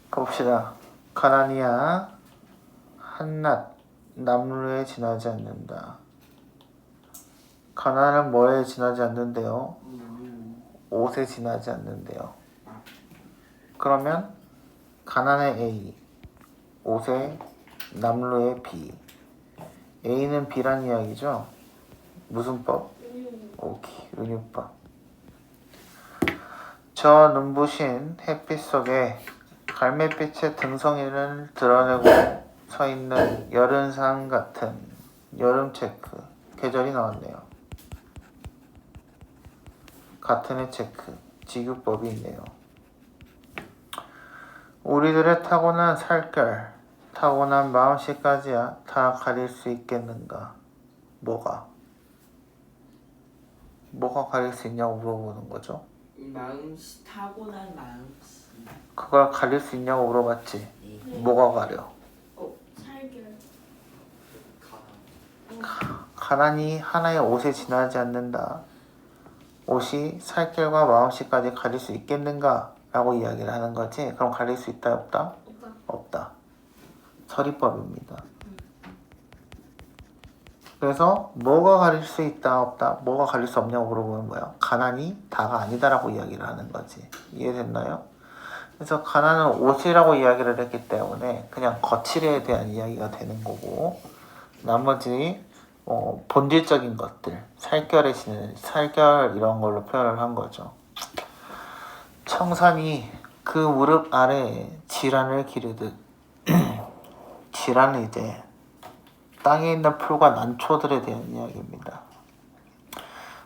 봅시다. 가나니아 한낱 남루에 지나지 않는다. 가나는 뭐에 지나지 않는데요? 옷에 지나지 않는데요. 그러면 가나의 A, 옷의 남루의 B. A는 B란 이야기죠? 무슨 법? 오케이, 은유법. 저 눈부신 햇빛 속에 갈매빛의 등성이를 드러내고 서 있는 여름산 같은 여름 체크. 계절이 나왔네요. 같은의 체크. 지구법이 있네요. 우리들의 타고난 살결, 타고난 마음씨까지야 다 가릴 수 있겠는가? 뭐가 가릴 수 있냐고 물어보는 거죠. 마음씨, 타고난 마음씨. 그걸 가릴 수 있냐고 물어봤지. 네. 뭐가 가려? 살결. 가난이 하나의 옷에 지나지 않는다. 옷이 살결과 마음씨까지 가릴 수 있겠는가? 라고 이야기를 하는 거지. 그럼 가릴 수 있다 없다? 없다. 서리법입니다. 그래서 뭐가 가릴 수 있다 없다, 뭐가 가릴 수 없냐고 물어보면 뭐야? 가난이 다가 아니다라고 이야기를 하는 거지. 이해됐나요? 그래서 가난은 옷이라고 이야기를 했기 때문에 그냥 거칠에 대한 이야기가 되는 거고, 나머지 본질적인 것들, 살결에 지는 살결 이런 걸로 표현을 한 거죠. 청산이 그 무릎 아래에 질환을 기르듯 질환은 이제 땅에 있는 풀과 난초들에 대한 이야기입니다.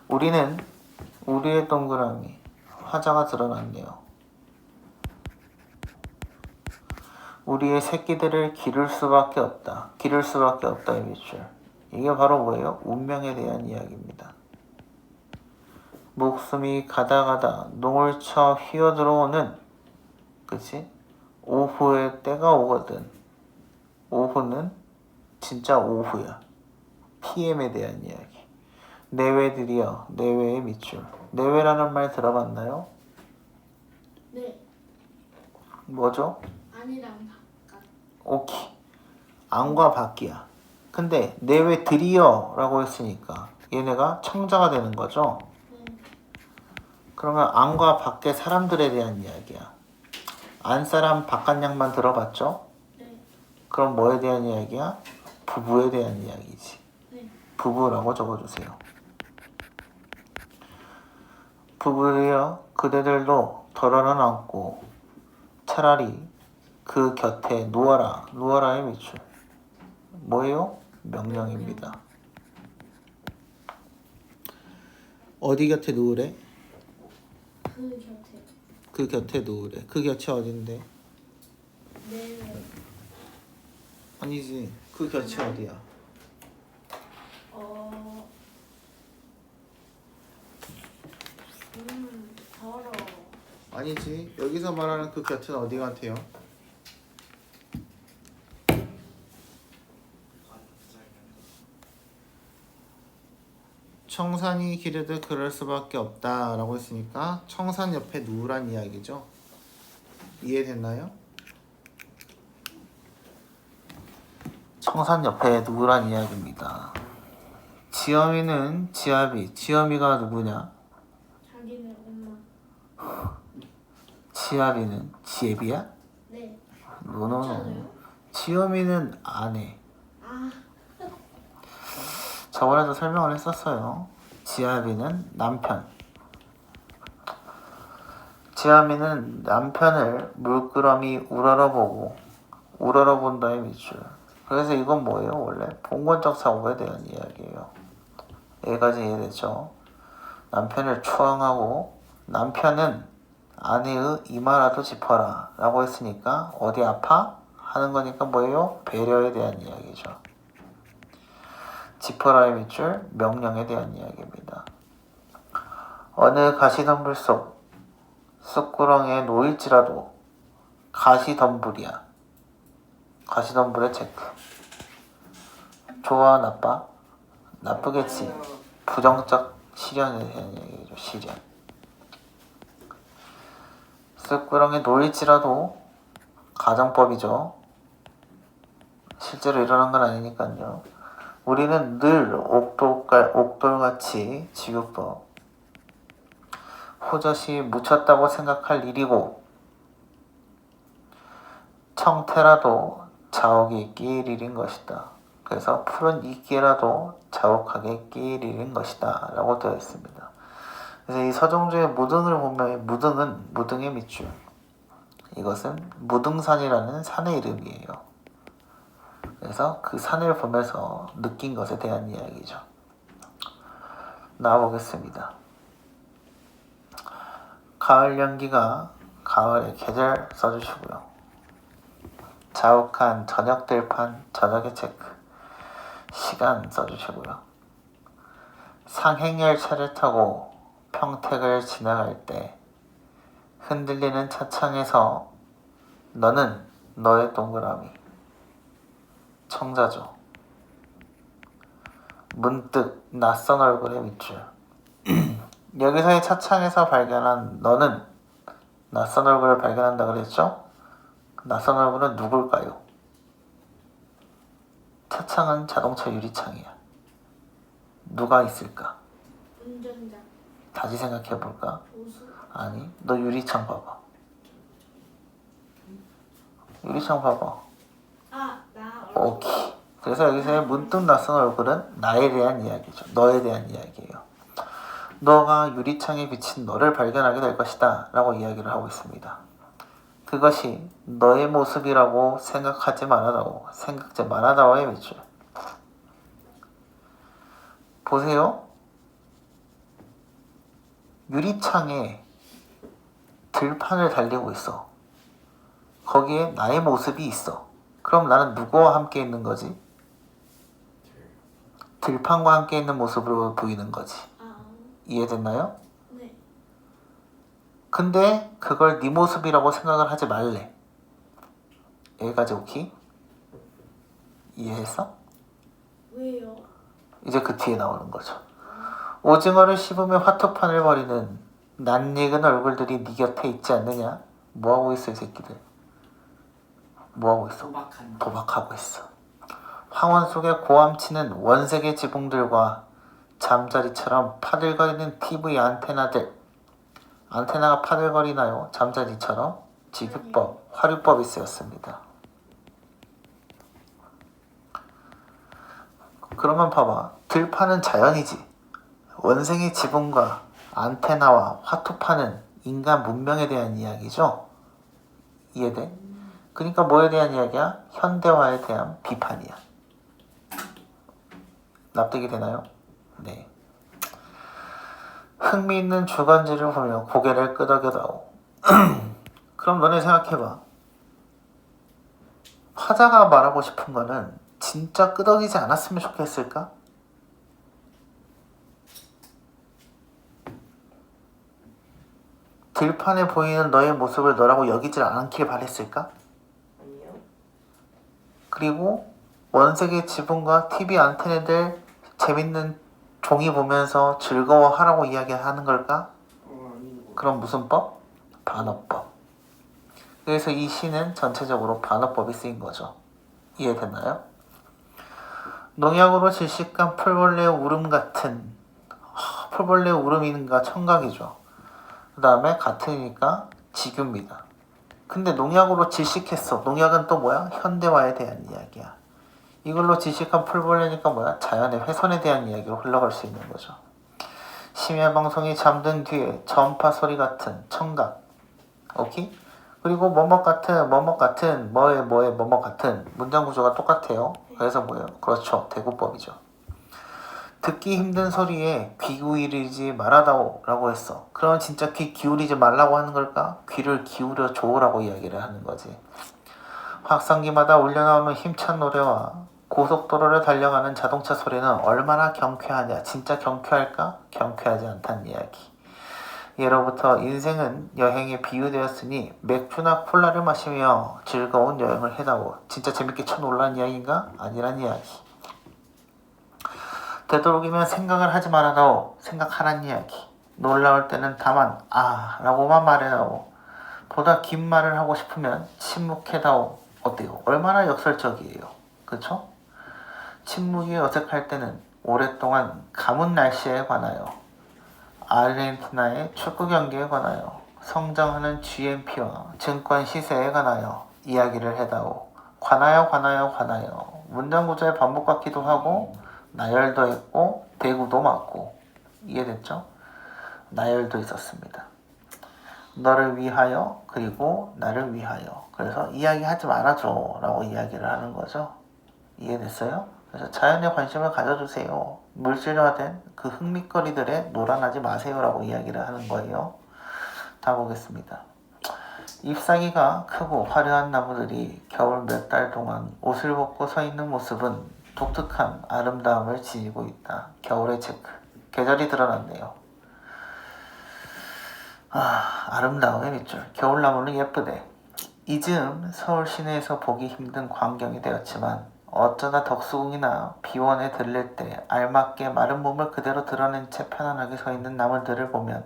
우리의 동그라미 화자가 드러났네요. 우리의 새끼들을 기를 수밖에 없다. 기를 수밖에 없다의 밑줄. 이게 바로 뭐예요? 운명에 대한 이야기입니다. 목숨이 가다가다 농을 쳐 휘어들어오는, 그치? 오후의 때가 오거든. 오후는 진짜 오후야. PM에 대한 이야기. 내외들이여, 내외의 밑줄. 내외라는 말 들어봤나요? 네. 뭐죠? 안이랑 바깥. 오케이. 안과 밖이야. 근데 내외들이여 라고 했으니까 얘네가 청자가 되는 거죠. 그러면 안과 밖의 사람들에 대한 이야기야. 안사람 바깥 양만 들어봤죠? 네. 그럼 뭐에 대한 이야기야? 부부에 대한 이야기지. 네. 부부라고 적어주세요. 부부여, 그대들도 덜어는 않고 차라리 그 곁에 누워라. 누워라의 밑줄. 뭐예요? 명령입니다. 어디 곁에 누우래? 그 곁에. 그 곁에 누우래. 그 곁이 어딘데? 네. 아니지. 그 곁이 어디야? 더러워. 아니지. 여기서 말하는 그 곁은 어디 같아요? 청산이 기르듯 그럴 수밖에 없다 라고 했으니까 청산 옆에 누우란 이야기죠. 이해됐나요? 청산 옆에 누우란 이야기입니다. 지엄이는 지아비. 지엄이가 누구냐? 자기는 엄마. 지아비는 지애비야? 네. 노노노. 괜찮아요? 지엄이는 아내. 아. 저번에도 설명을 했었어요. 지아비는 남편. 지아비는 남편을 물끄러미 우러러보고 우러러본다의 밑줄. 그래서 이건 뭐예요? 원래 봉건적 사고에 대한 이야기예요. 여기까지 이해됐죠? 남편을 추앙하고 남편은 아내의 이마라도 짚어라 라고 했으니까 어디 아파? 하는 거니까 뭐예요? 배려에 대한 이야기죠. 짚어라의 밑줄, 명령에 대한 이야기입니다. 어느 가시덤불 속 쑥구렁에 놓일지라도 가시덤불이야. 가시덤불의 체크. 좋아, 나빠? 나쁘겠지. 부정적 시련에 대한 얘기죠. 시련. 쓱구렁이 놓일지라도 가정법이죠. 실제로 일어난 건 아니니까요. 우리는 늘 옥돌같이 지구법 호젓이 묻혔다고 생각할 일이고 청태라도 자옥이 끼일 일인 것이다. 그래서 푸른 이끼라도 자욱하게 끼일 일인 것이다 라고 되어 있습니다. 그래서 이 서정주의 무등을 보면 무등은 무등의 밑줄, 이것은 무등산이라는 산의 이름이에요. 그래서 그 산을 보면서 느낀 것에 대한 이야기죠. 나와보겠습니다. 가을 연기가 가을의 계절 써주시고요. 자욱한 저녁 들판 저녁의 체크 시간 써주시고요. 상행열차를 타고 평택을 지나갈 때 흔들리는 차창에서 너는 너의 동그라미 청자죠. 문득 낯선 얼굴의 밑줄 여기서의 차창에서 발견한 너는 낯선 얼굴을 발견한다 그랬죠? 낯선 얼굴은 누굴까요? 차창은 자동차 유리창이야. 누가 있을까? 운전자. 다시 생각해볼까? 보수. 아니, 너 유리창 봐봐. 유리창 봐봐. 아, 나 오케이. 그래서 여기서의 문득 낯선 얼굴은 나에 대한 이야기죠. 너에 대한 이야기예요. 너가 유리창에 비친 너를 발견하게 될 것이다 라고 이야기를 하고 있습니다. 그것이 너의 모습이라고 생각하지 말아다오. 생각지 말아다오의 밑줄. 보세요. 유리창에 들판을 달리고 있어. 거기에 나의 모습이 있어. 그럼 나는 누구와 함께 있는 거지? 들판과 함께 있는 모습으로 보이는 거지. 아, 이해됐나요? 네. 근데 그걸 네 모습이라고 생각을 하지 말래. 여기까지 오케이? 이해했어? 왜요? 이제 그 뒤에 나오는 거죠. 오징어를 씹으며 화투판을 벌이는 낯익은 얼굴들이 네 곁에 있지 않느냐? 뭐하고 있어 이 새끼들? 뭐하고 있어? 도박한다. 도박하고 있어. 황혼 속에 고함치는 원색의 지붕들과 잠자리처럼 파들거리는 TV 안테나들. 안테나가 파들거리나요? 잠자리처럼? 지급법, 화류법이 쓰였습니다. 그러면 봐봐. 들판은 자연이지. 원생의 지붕과 안테나와 화투판은 인간 문명에 대한 이야기죠. 이해돼? 그러니까 뭐에 대한 이야기야? 현대화에 대한 비판이야. 납득이 되나요? 네. 흥미있는 주간지를 보며 고개를 끄덕여다오. 그럼 너네 생각해봐. 화자가 말하고 싶은 거는 진짜 끄덕이지 않았으면 좋겠을까? 들판에 보이는 너의 모습을 너라고 여기질 않길 바랬을까? 아니요. 그리고 원색의 지붕과 TV 안테나들 재밌는 종이 보면서 즐거워하라고 이야기하는 걸까? 아닌 거. 그럼 무슨 법? 반어법. 그래서 이 시는 전체적으로 반어법이 쓰인 거죠. 이해됐나요? 농약으로 질식한 풀벌레의 울음 같은 풀벌레의 울음인가 청각이죠. 그 다음에 같으니까 지규입니다. 근데 농약으로 질식했어. 농약은 또 뭐야? 현대화에 대한 이야기야. 이걸로 질식한 풀벌레니까 뭐야? 자연의 훼손에 대한 이야기로 흘러갈 수 있는 거죠. 심야방송이 잠든 뒤에 전파 소리 같은 청각. 오케이? 그리고 뭐뭐 같은 뭐뭐 같은 문장 구조가 똑같아요. 그래서 뭐예요? 그렇죠. 대구법이죠. 듣기 힘든 소리에 귀 기울이지 말아다오 라고 했어. 그러면 진짜 귀 기울이지 말라고 하는 걸까? 귀를 기울여 줘라고 이야기를 하는 거지. 확성기마다 울려나오는 힘찬 노래와 고속도로를 달려가는 자동차 소리는 얼마나 경쾌하냐. 진짜 경쾌할까? 경쾌하지 않다는 이야기. 예로부터 인생은 여행에 비유되었으니 맥주나 콜라를 마시며 즐거운 여행을 해다오. 진짜 재밌게 쳐놀란 이야기인가? 아니란 이야기. 되도록이면 생각을 하지 말아다오. 생각하란 이야기. 놀라울 때는 다만 라고만 말해다오. 보다 긴 말을 하고 싶으면 침묵해다오. 어때요? 얼마나 역설적이에요. 그쵸? 침묵이 어색할 때는 오랫동안 가뭄 날씨에 관하여, 아르헨티나의 축구 경기에 관하여, 성장하는 GNP와 증권 시세에 관하여 이야기를 해다오. 관하여 문장 구조의 반복 같기도 하고 나열도 했고 대구도 맞고. 이해됐죠? 나열도 있었습니다. 너를 위하여 그리고 나를 위하여. 그래서 이야기하지 말아줘 라고 이야기를 하는 거죠. 이해됐어요? 그래서 자연에 관심을 가져주세요. 물질화된 그 흥미거리들에 놀아나지 마세요 라고 이야기를 하는 거예요. 다 보겠습니다. 잎사귀가 크고 화려한 나무들이 겨울 몇 달 동안 옷을 벗고 서 있는 모습은 독특한 아름다움을 지니고 있다. 겨울의 체크. 계절이 드러났네요. 아름다움의 밑줄. 겨울나무는 예쁘대. 이 즈음 서울 시내에서 보기 힘든 광경이 되었지만 어쩌다 덕수궁이나 비원에 들릴 때 알맞게 마른 몸을 그대로 드러낸 채 편안하게 서 있는 나무들을 보면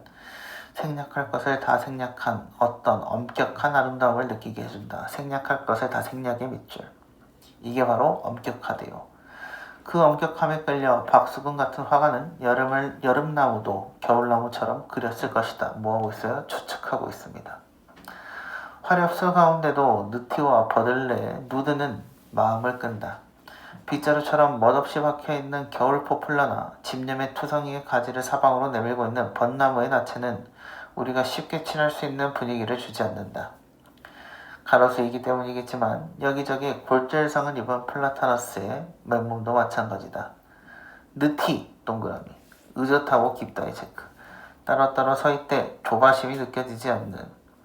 생략할 것을 다 생략한 어떤 엄격한 아름다움을 느끼게 해준다. 생략할 것을 다 생략의 밑줄. 이게 바로 엄격하대요. 그 엄격함에 끌려 박수근 같은 화가는 여름나무도 겨울나무처럼 그렸을 것이다. 뭐하고 있어요? 추측하고 있습니다. 화렵수 가운데도 느티와 버들레의 누드는 마음을 끈다. 빗자루처럼 멋없이 박혀있는 겨울 포플러나 집념의 투성이의 가지를 사방으로 내밀고 있는 벚나무의 나체는 우리가 쉽게 친할 수 있는 분위기를 주지 않는다. 가로수이기 때문이겠지만 여기저기 골절상을 입은 플라타너스의 맨몸도 마찬가지다. 느티 동그라미 의젓하고 깊다의 체크. 따로따로 서 있되 조바심이 느껴지지 않는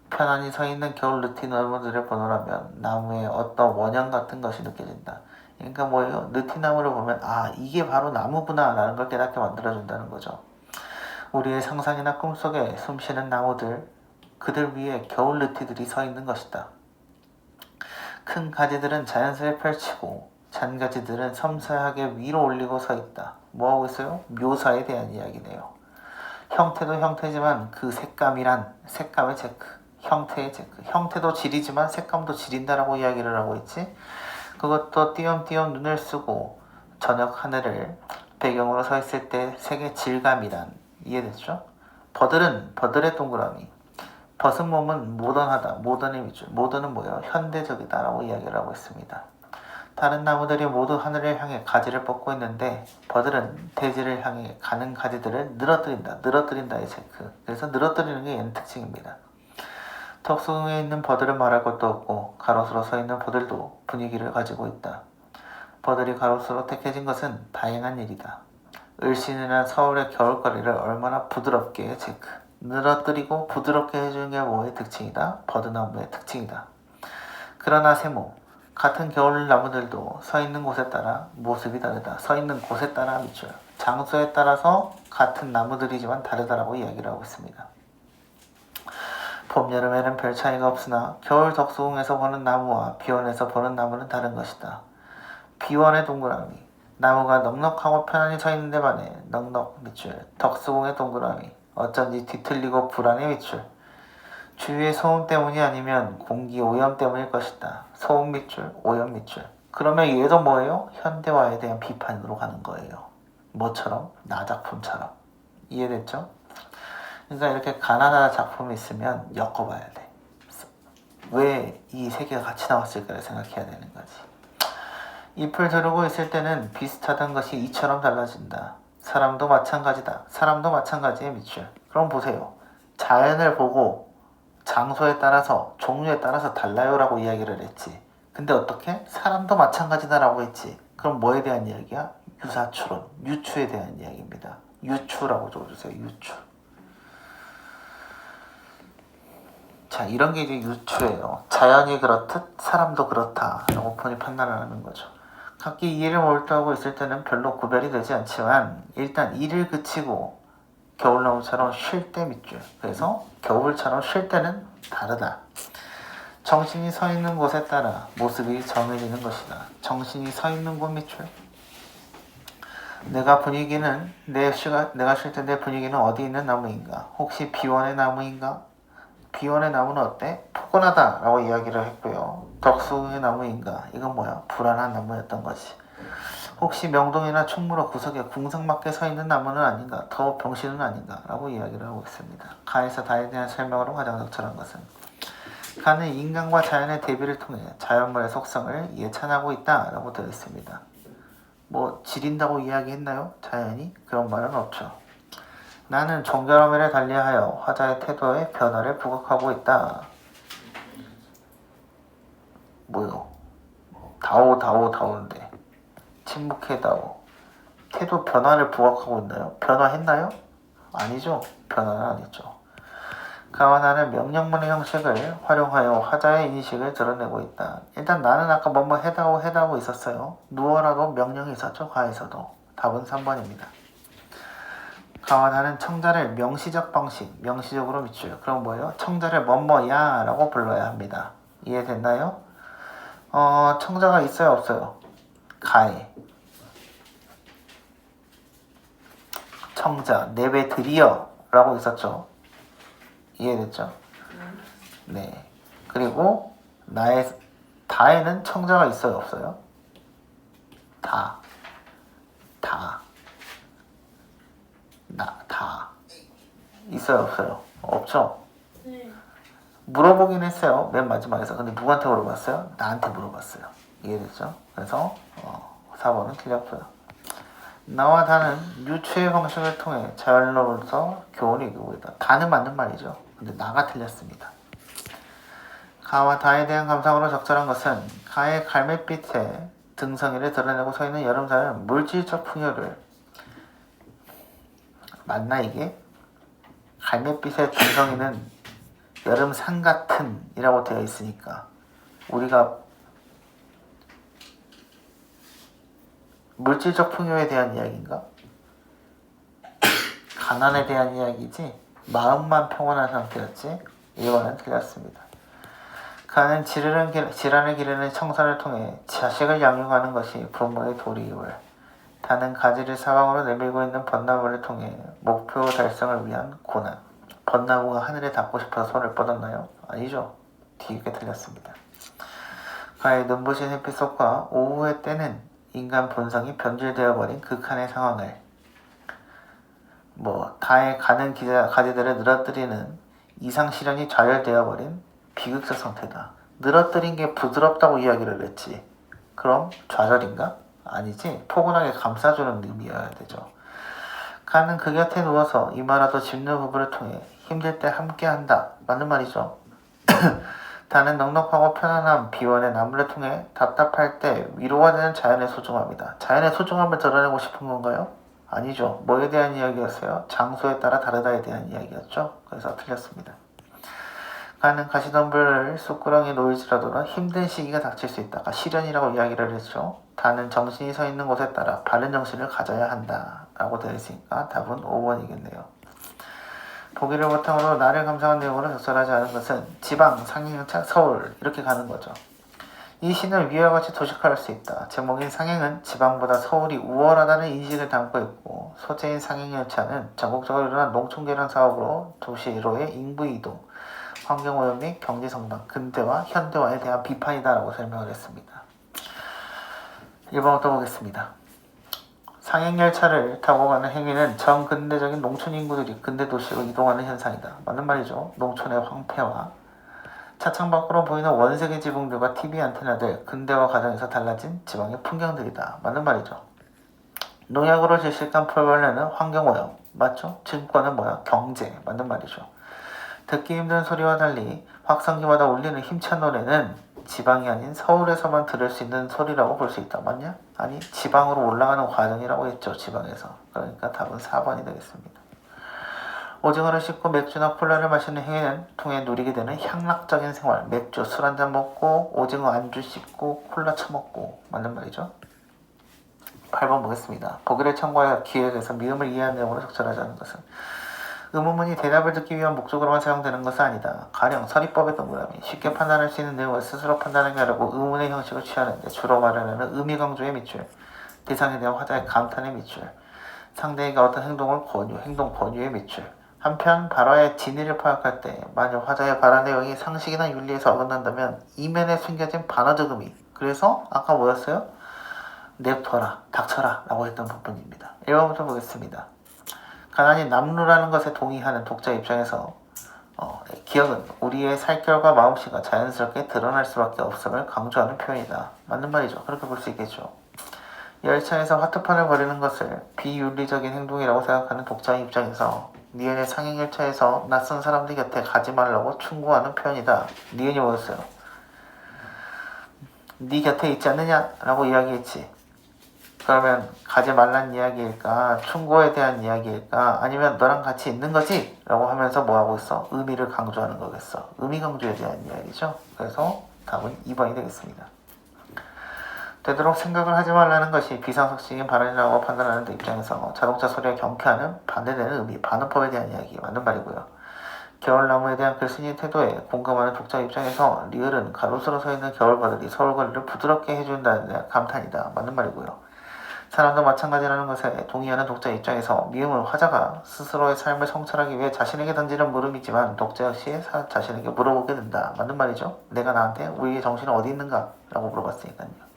편안히 서 있는 겨울 느티 나무들을 보노라면 나무에 어떤 원형 같은 것이 느껴진다. 그러니까 뭐예요? 느티 나무를 보면 이게 바로 나무구나 라는 걸 깨닫게 만들어준다는 거죠. 우리의 상상이나 꿈속에 숨쉬는 나무들, 그들 위에 겨울 느티들이 서 있는 것이다. 큰 가지들은 자연스레 펼치고 잔가지들은 섬세하게 위로 올리고 서 있다. 뭐하고 있어요? 묘사에 대한 이야기네요. 형태도 형태지만 그 색감의 체크. 형태의 체크. 형태도 질이지만 색감도 질인다라고 이야기를 하고 있지. 그것도 띄엄띄엄 눈을 쓰고 저녁 하늘을 배경으로 서 있을 때 색의 질감이란. 이해됐죠? 버들의 동그라미. 벗은 몸은 모던하다. 모던의 밑줄. 모던은 뭐예요? 현대적이다 라고 이야기를 하고 있습니다. 다른 나무들이 모두 하늘을 향해 가지를 뻗고 있는데 버들은 대지를 향해 가는 가지들을 늘어뜨린다. 늘어뜨린다의 체크. 그래서 늘어뜨리는 게 얘는 특징입니다. 덕수궁에 있는 버들은 말할 것도 없고 가로수로 서 있는 버들도 분위기를 가지고 있다. 버들이 가로수로 택해진 것은 다행한 일이다. 을씨는한 서울의 겨울거리를 얼마나 부드럽게 체크. 늘어뜨리고 부드럽게 해주는 게 뭐의 특징이다? 버드나무의 특징이다. 그러나 세모, 같은 겨울나무들도 서 있는 곳에 따라 모습이 다르다. 서 있는 곳에 따라 밑줄. 장소에 따라서 같은 나무들이지만 다르다라고 이야기를 하고 있습니다. 봄, 여름에는 별 차이가 없으나 겨울 덕수궁에서 보는 나무와 비원에서 보는 나무는 다른 것이다. 비원의 동그라미. 나무가 넉넉하고 편안히 서 있는데 반해 넉넉 밑줄. 덕수궁의 동그라미. 어쩐지 뒤틀리고 불안의 밑줄. 주위의 소음 때문이 아니면 공기 오염 때문일 것이다. 소음 밑줄, 오염 밑줄. 그러면 얘도 뭐예요? 현대화에 대한 비판으로 가는 거예요. 뭐처럼? 나 작품처럼. 이해됐죠? 그러니까 이렇게 가나다 작품이 있으면 엮어봐야 돼. 왜 이 세 개가 같이 나왔을까를 생각해야 되는 거지. 잎을 두르고 있을 때는 비슷하던 것이 이처럼 달라진다. 사람도 마찬가지다. 사람도 마찬가지의 밑줄. 그럼 보세요. 자연을 보고 장소에 따라서 종류에 따라서 달라요 라고 이야기를 했지. 근데 어떻게? 사람도 마찬가지다라고 했지. 그럼 뭐에 대한 이야기야? 유사추론, 유추에 대한 이야기입니다. 유추라고 적어주세요. 유추. 자, 이런 게 이제 유추예요. 자연이 그렇듯 사람도 그렇다라고 본인이 판단을 하는 거죠. 각기 이해를 몰두하고 있을 때는 별로 구별이 되지 않지만 일단 일을 그치고 겨울나무처럼 쉴 때 밑줄. 그래서 겨울처럼 쉴 때는 다르다. 정신이 서 있는 곳에 따라 모습이 정해지는 것이다. 정신이 서 있는 곳 밑줄. 내가 쉴 때 내 분위기는 어디 있는 나무인가? 혹시 비원의 나무인가? 비원의 나무는 어때? 포근하다 라고 이야기를 했고요. 덕수의 나무인가? 이건 뭐야? 불안한 나무였던 거지. 혹시 명동이나 충무로 구석에 궁성맞게 서 있는 나무는 아닌가? 더 병신은 아닌가? 라고 이야기를 하고 있습니다. 가에서 다에 대한 설명으로 가장 적절한 것은 가는 인간과 자연의 대비를 통해 자연물의 속성을 예찬하고 있다 라고 되어 있습니다. 뭐 지린다고 이야기했나요? 자연이? 그런 말은 없죠. 나는 종결함을 달리하여 화자의 태도에 변화를 부각하고 있다. 뭐요? 다오인데 침묵해 다오. 태도 변화를 부각하고 있나요? 변화했나요? 아니죠. 변화는 안 했죠. 가와 나는 명령문의 형식을 활용하여 화자의 인식을 드러내고 있다. 일단 나는 아까 뭐뭐 해다오 있었어요. 누워라도 명령이 있었죠. 가에서도. 답은 3번입니다. 가와 나는 청자를 명시적 방식, 명시적으로 밑줄. 그럼 뭐예요? 청자를 뭐뭐야 라고 불러야 합니다. 이해됐나요? 청자가 있어요 없어요? 가에 청자 내외드리여 라고 있었죠. 이해됐죠? 네. 그리고 나의 다에는 청자가 있어요 없어요? 다 있어요 없어요? 없죠? 네. 물어보긴 했어요 맨 마지막에서. 근데 누구한테 물어봤어요? 나한테 물어봤어요. 이해됐죠? 그래서 4번은 틀렸고요. 나와 다는 유추의 방식을 통해 자연로로서 교훈을 이루고 있다. 다는 맞는 말이죠. 근데 나가 틀렸습니다. 가와 다에 대한 감상으로 적절한 것은 가의 갈매빛에 등성이를 드러내고 서 있는 여름사는 물질적 풍요를 맞나 이게? 갈매빛의 등성이는 여름산 같은 이라고 되어 있으니까 우리가 물질적 풍요에 대한 이야기인가? 가난에 대한 이야기지 마음만 평온한 상태였지. 이거는 틀렸습니다. 가는 질환을 기르는 청산을 통해 자식을 양육하는 것이 부모의 도리이월 다는 가지를 사방으로 내밀고 있는 벚나무를 통해 목표 달성을 위한 고난. 벚나무가 하늘에 닿고 싶어서 손을 뻗었나요? 아니죠. 뒤집게 틀렸습니다. 가의 눈부신 햇빛 속과 오후의 때는 인간 본성이 변질되어 버린 극한의 상황을 가에 가는 가지들을 늘어뜨리는 이상 실현이 좌절되어 버린 비극적 상태다. 늘어뜨린 게 부드럽다고 이야기를 했지. 그럼 좌절인가? 아니지. 포근하게 감싸주는 의미여야 되죠. 가는 그 곁에 누워서 이마라도 짚는 부부를 통해 힘들 때 함께한다. 맞는 말이죠. 다는 넉넉하고 편안한 비원의 나무를 통해 답답할 때 위로가 되는 자연의 소중함이다. 자연의 소중함을 드러내고 싶은 건가요? 아니죠. 뭐에 대한 이야기였어요? 장소에 따라 다르다에 대한 이야기였죠. 그래서 틀렸습니다. 가는 가시덤불을 쑥구렁이에 놓일지라도 힘든 시기가 닥칠 수 있다가 시련이라고 이야기를 했죠. 다는 정신이 서 있는 곳에 따라 바른 정신을 가져야 한다 라고 되어 있으니까 답은 5번이겠네요. 보기를 바탕으로 나를 감상한 내용으로 적절하지 않은 것은 지방, 상행차, 서울 이렇게 가는 거죠. 이 시는 위와 같이 도식화할 수 있다. 제목인 상행은 지방보다 서울이 우월하다는 인식을 담고 있고 소재인 상행열차는 전국적으로 일어난 농촌개량 사업으로 도시로의 인구이동, 환경오염 및 경제성장, 근대와 현대화에 대한 비판이다라고 설명을 했습니다. 1번부터 보겠습니다. 상행열차를 타고 가는 행위는 전근대적인 농촌 인구들이 근대 도시로 이동하는 현상이다. 맞는 말이죠. 농촌의 황폐와 차창 밖으로 보이는 원색의 지붕들과 TV 안테나들, 근대화 과정에서 달라진 지방의 풍경들이다. 맞는 말이죠. 농약으로 질식한 풀벌레는 환경오염. 맞죠? 증권은 뭐야? 경제. 맞는 말이죠. 듣기 힘든 소리와 달리 확성기마다 울리는 힘찬 노래는 지방이 아닌 서울에서만 들을 수 있는 소리라고 볼 수 있다. 맞냐? 아니, 지방으로 올라가는 과정이라고 했죠. 지방에서. 그러니까 답은 4번이 되겠습니다. 오징어를 씹고 맥주나 콜라를 마시는 행위는 통해 누리게 되는 향락적인 생활. 맥주, 술 한잔 먹고 오징어 안주 씹고 콜라 처먹고. 맞는 말이죠. 8번 보겠습니다. 보기를 참고하여 기획에서 미음을 이해한 내용으로 적절하지 않은 것은 의문문이 대답을 듣기 위한 목적으로만 사용되는 것은 아니다. 가령 서리법의 동그라미. 쉽게 판단할 수 있는 내용을 스스로 판단하게 하려고 의문의 형식을 취하는데 주로 말하는 의미 강조의 밑줄, 대상에 대한 화자의 감탄의 밑줄, 상대에게 어떤 행동을 권유, 행동 권유의 밑줄, 한편 발화의 진위를 파악할 때 만약 화자의 발화 내용이 상식이나 윤리에서 어긋난다면 이면에 숨겨진 반어적 의미, 그래서 아까 뭐였어요? 냅둬라, 닥쳐라 라고 했던 부분입니다. 1번부터 보겠습니다. 가난이 남루라는 것에 동의하는 독자 입장에서 기억은 우리의 살결과 마음씨가 자연스럽게 드러날 수밖에 없음을 강조하는 표현이다. 맞는 말이죠. 그렇게 볼 수 있겠죠. 열차에서 화투판을 벌이는 것을 비윤리적인 행동이라고 생각하는 독자의 입장에서 니은의 상행 열차에서 낯선 사람들 곁에 가지 말라고 충고하는 표현이다. 니은이 뭐였어요? 네 곁에 있지 않느냐? 라고 이야기했지. 그러면 가지 말란 이야기일까? 충고에 대한 이야기일까? 아니면 너랑 같이 있는 거지? 라고 하면서 뭐하고 있어? 의미를 강조하는 거겠어. 의미 강조에 대한 이야기죠. 그래서 답은 2번이 되겠습니다. 되도록 생각을 하지 말라는 것이 비상식적인 발언이라고 판단하는 데 입장에서 자동차 소리와 경쾌하는 반대되는 의미, 반응법에 대한 이야기 맞는 말이고요. 겨울나무에 대한 글쓴이의 태도에 공감하는 독자 입장에서 리을은 가로수로 서 있는 겨울바들이 서울거리를 부드럽게 해준다는 데 감탄이다. 맞는 말이고요. 사람도 마찬가지라는 것에 동의하는 독자 입장에서 미음은 화자가 스스로의 삶을 성찰하기 위해 자신에게 던지는 물음이지만 독자 역시 자신에게 물어보게 된다. 맞는 말이죠. 내가 나한테 우리의 정신은 어디 있는가? 라고 물어봤으니까요.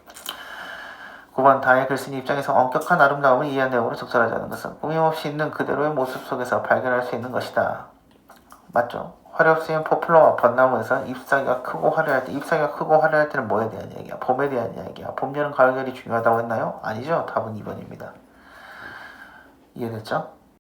9번 다의 글쓴이 입장에서 엄격한 아름다움을 이해한 내용으로 적절하지 않은 것은 꾸밈없이 있는 그대로의 모습 속에서 발견할 수 있는 것이다. 맞죠? 화려 쓰인 포플러와 벚나무에서 잎사귀가 크고 화려할 때, 잎사귀가 크고 화려할 때는 뭐에 대한 이야기야? 봄에 대한 이야기야. 봄, 여름, 가을, 겨울이 중요하다고 했나요? 아니죠. 답은 2번입니다. 이해됐죠?